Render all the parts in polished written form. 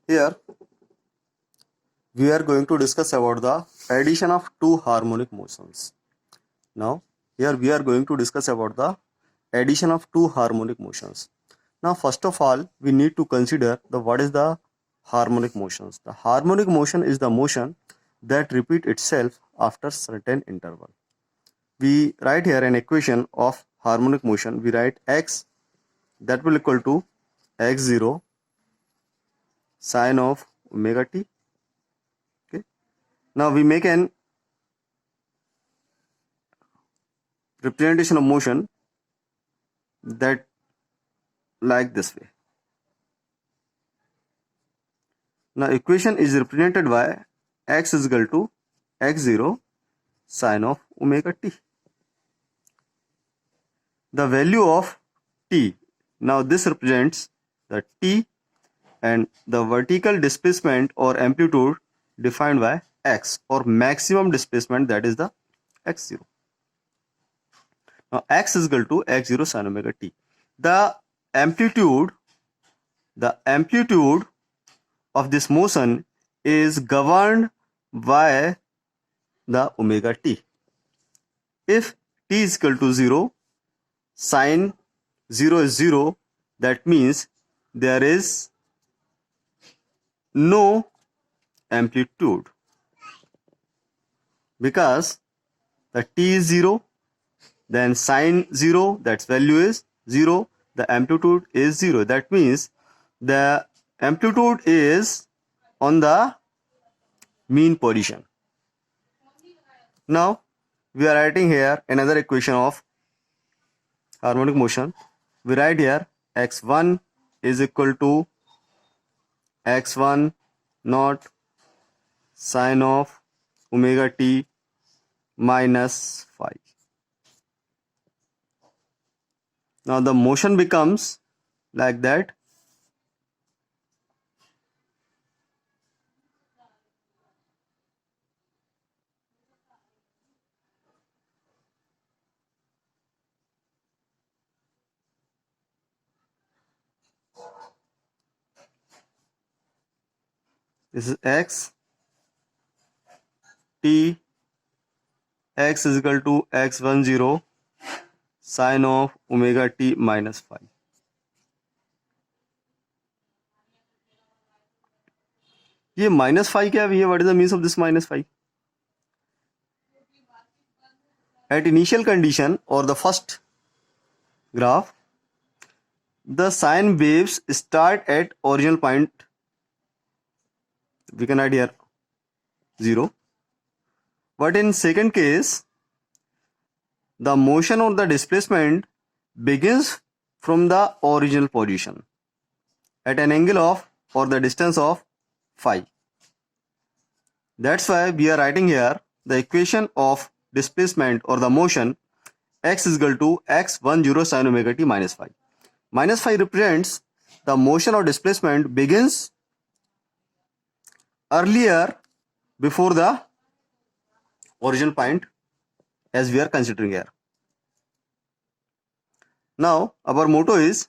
Here we are going to discuss about the addition of two harmonic motions. Now here we are going to discuss about the addition of two harmonic motions. Now first of all we need to consider the what is the harmonic motions. The harmonic motion is the motion that repeat itself after certain interval. We write here an equation of harmonic motion. We write x that will equal to x0 sine of omega t. Okay. Now we make an representation of motion that like this way. Now equation is represented by x is equal to x0 sine of omega t. The value of t, now this represents the t and the vertical displacement or amplitude defined by x, or maximum displacement, that is the x0. Now x is equal to x0 sin omega t. The amplitude of this motion is governed by the omega t. If t is equal to 0, sine 0 is 0, that means there is no amplitude, because the t is 0, then sine 0, that value is 0, the amplitude is 0. That means the amplitude is on the mean position. Now we are writing here another equation of harmonic motion. We write here x1 is equal to x1 naught sine of omega t minus phi. Now the motion becomes like that. This is x t, x is equal to x10 sine of omega t minus phi. ये minus five क्या है? What is the means of this minus five? At initial condition or the first graph, the sine waves start at original point. We can add here 0. But in second case, the motion or the displacement begins from the original position at an angle of or the distance of phi. That's why we are writing here the equation of displacement or the motion x is equal to x10 sin omega t minus phi. Minus phi represents the motion or displacement begins earlier before the original point, as we are considering here. Now our motto is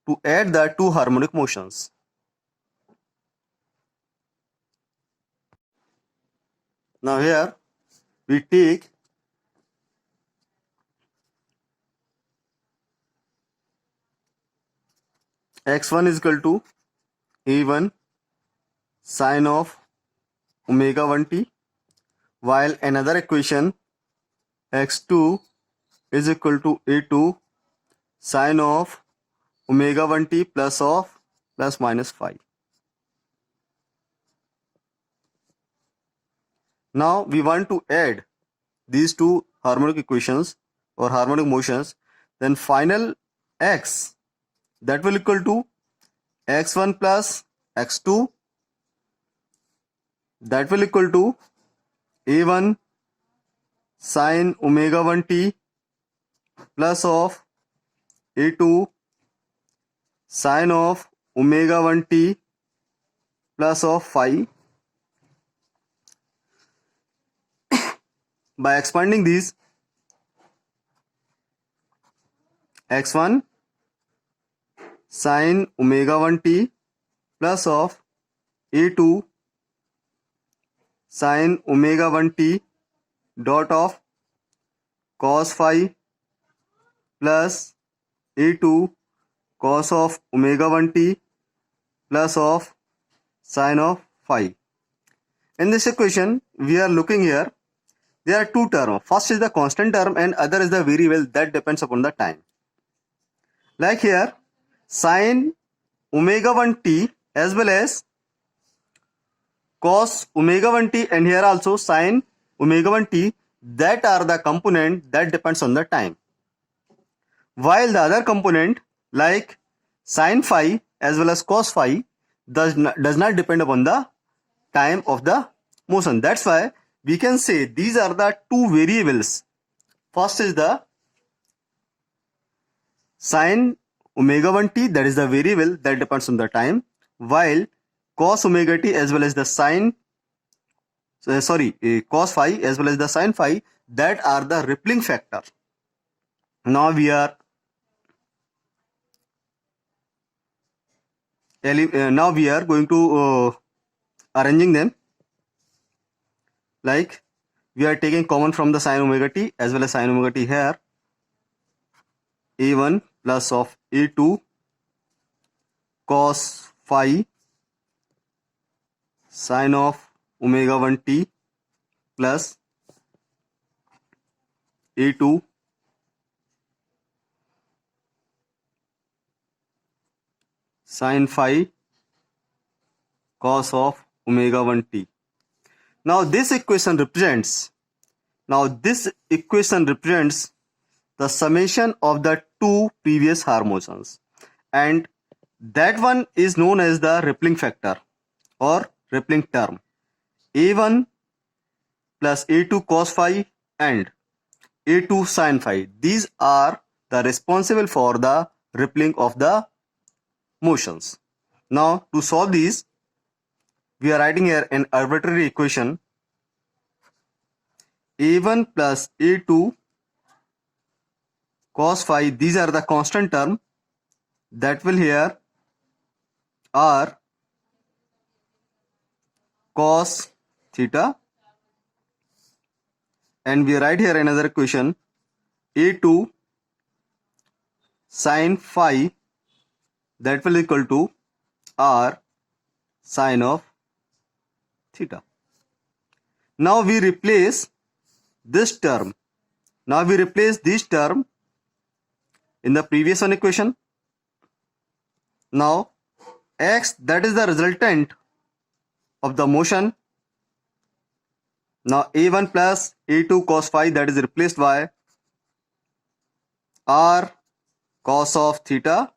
to add the two harmonic motions. Now here we take x1 is equal to a1 sine of omega 1t, while another equation x2 is equal to a2 sine of omega 1t plus minus phi. Now we want to add these two harmonic equations or harmonic motions, then final x that will equal to x1 plus x2, that will equal to a1 sine omega 1t plus of a2 sine of omega 1t plus of phi. By expanding these, x1 sine omega 1t plus of a2 sin omega 1t dot of cos phi plus a2 cos of omega 1t plus of sin of phi. In this equation, we are looking here, there are two terms. First is the constant term and other is the variable that depends upon the time. Like here, sin omega 1t as well as cos omega 1t and here also sin omega 1t, that are the component that depends on the time. While the other component like sin phi as well as cos phi does not depend upon the time of the motion. That's why we can say these are the two variables. First is the sin omega 1t, that is the variable that depends on the time, while cos omega t as well as the cos phi as well as the sin phi, that are the rippling factor. Now we are going to arranging them. Like we are taking common from the sin omega t as well as sin omega t here, a1 plus of a2 cos phi sin of omega 1t plus a2 sin phi cos of omega 1t. Now this equation represents the summation of the two previous harmonics, and that one is known as the rippling factor or rippling term. a1 plus a2 cos phi and a2 sin phi, these are the responsible for the rippling of the motions. Now to solve these, we are writing here an arbitrary equation. a1 plus a2 cos phi, these are the constant term that will here are cos theta, and we write here another equation a2 sin phi, that will equal to r sin of theta. Now we replace this term in the previous one equation. Now x, that is the resultant of the motion. Now a1 plus a2 cos phi, that is replaced by r cos of theta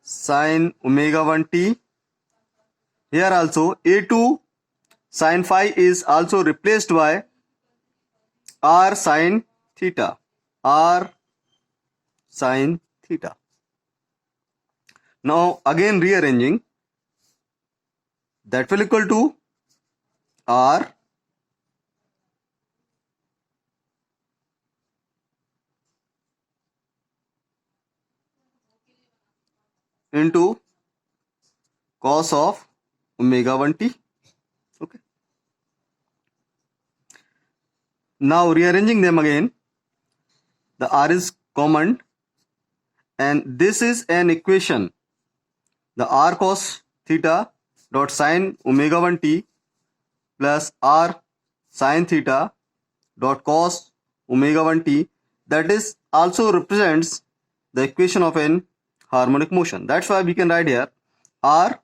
sin omega 1t. Here also a2 sin phi is also replaced by r sin theta. Now again rearranging, that will equal to r into cos of omega 1t. Okay. Now rearranging them again, the r is common and this is an equation. The r cos theta dot sin omega 1t plus r sin theta dot cos omega 1t, that is also represents the equation of an harmonic motion. That's why we can write here r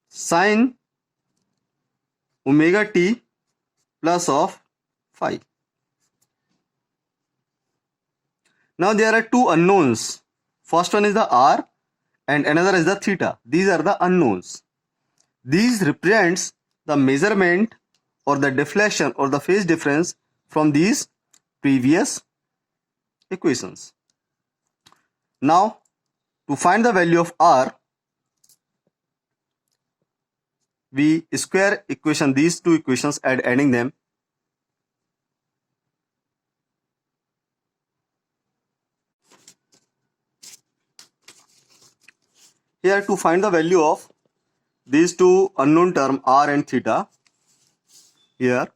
sin omega t plus of phi. Now there are two unknowns. First one is the r and another is the theta. These are the unknowns. These represents the measurement or the deflection or the phase difference from these previous equations. Now to find the value of r, we square these two equations and adding them. here to find the value of these two unknown term r and theta, here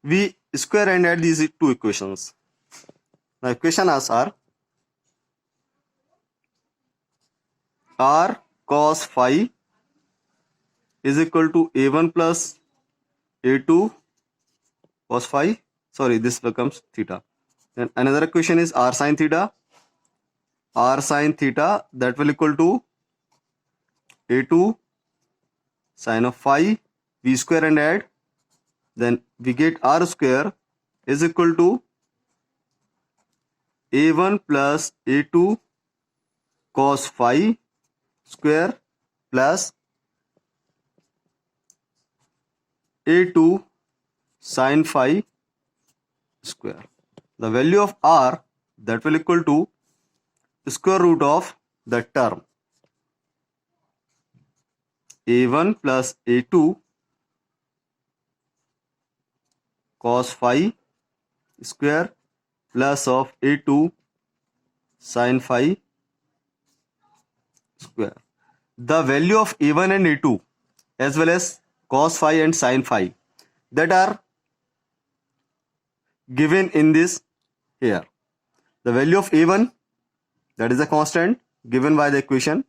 we square and add these two equations. Now equation as are r cos phi is equal to a1 plus a2 cos phi. Sorry, this becomes theta. Then another equation is r sin theta. R sin theta, that will equal to a2 sin of phi. We square and add. Then we get r square is equal to a1 plus a2 cos phi square plus a2 sin phi square. The value of r, that will equal to square root of the term a1 plus a2 cos phi square plus of a2 sin phi square. The value of a1 and a2 as well as cos phi and sin phi, that are given in this here. The value of a1, that is a constant given by the equation.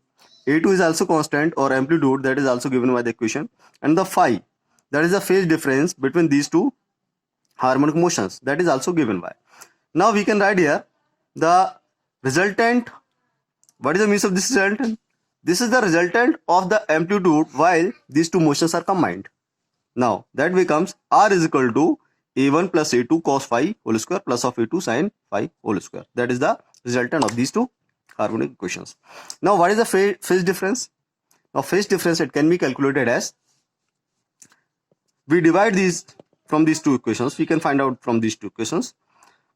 a2 is also constant or amplitude, that is also given by the equation. And the phi, that is the phase difference between these two harmonic motions, that is also given by. Now we can write here the resultant. What is the means of this resultant? This is the resultant of the amplitude while these two motions are combined. Now that becomes r is equal to a1 plus a2 cos phi whole square plus of a2 sin phi whole square. That is the resultant of these two harmonic equations. Now what is the phase difference? Now phase difference, it can be calculated as, we divide these from these two equations. We can find out from these two equations.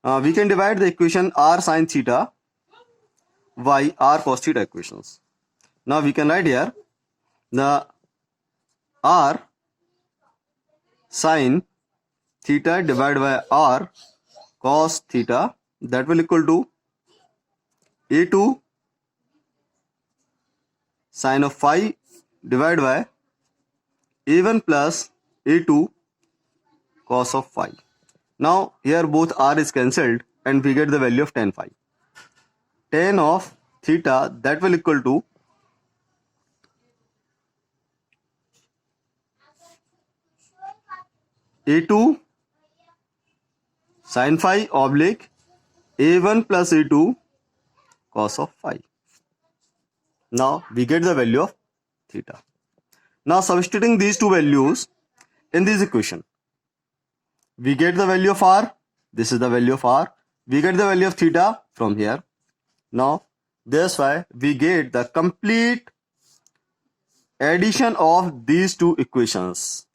We can divide the equation r sin theta by r cos theta equations. Now we can write here the r sin theta divided by r cos theta, that will equal to a2 sin of phi divided by a1 plus a2 cos of phi. Now here both r is cancelled and we get the value of tan phi. Tan of theta, that will equal to a2 sin phi oblique a1 plus a2 cos of phi. Now we get the value of theta. Now substituting these two values in this equation, we get the value of r. This is the value of r. We get the value of theta from here. Now that's why we get the complete addition of these two equations.